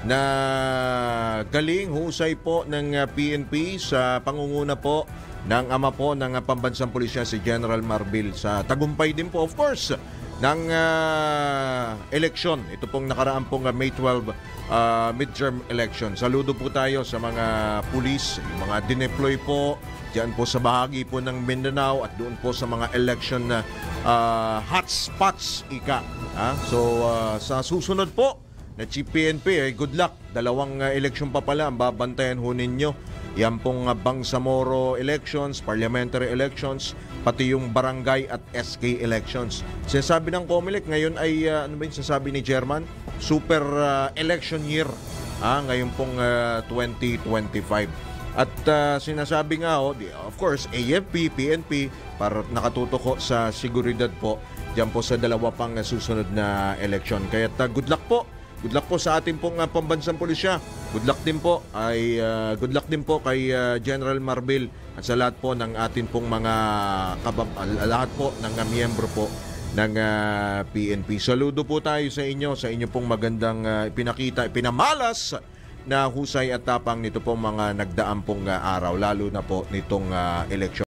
na galing, husay po ng PNP sa pangunguna po ng ama po ng pambansang pulisya si General Marbil sa tagumpay din po of course ng eleksyon. Ito pong nakaraan pong May 12 midterm election. Saludo po tayo sa mga pulis, yung mga dineploy po diyan po sa bahagi po ng Mindanao at doon po sa mga election na hotspots ika. So sa susunod po na Chief PNP, good luck. Dalawang eleksyon pa pala ang babantayan ho ninyo. Yan pong Bangsamoro elections, parliamentary elections, pati yung barangay at SK elections. Sinasabi ng COMELEC ngayon ay, ano ba yung sasabi ni Chairman? Super election year. Ngayon pong 2025. At sinasabi nga, of course, AFP, PNP, para nakatutok ko sa seguridad po, dyan po sa dalawa pang susunod na eleksyon. Kaya good luck po. Good luck po sa ating pong pambansang pulisya. Good luck din po kay General Marbil at sa lahat po ng ating pong mga lahat po ng miyembro po ng PNP. Saludo po tayo sa inyo pong magandang pinamalas na husay at tapang nito pong mga nagdaang pong araw, lalo na po nitong eleksyon.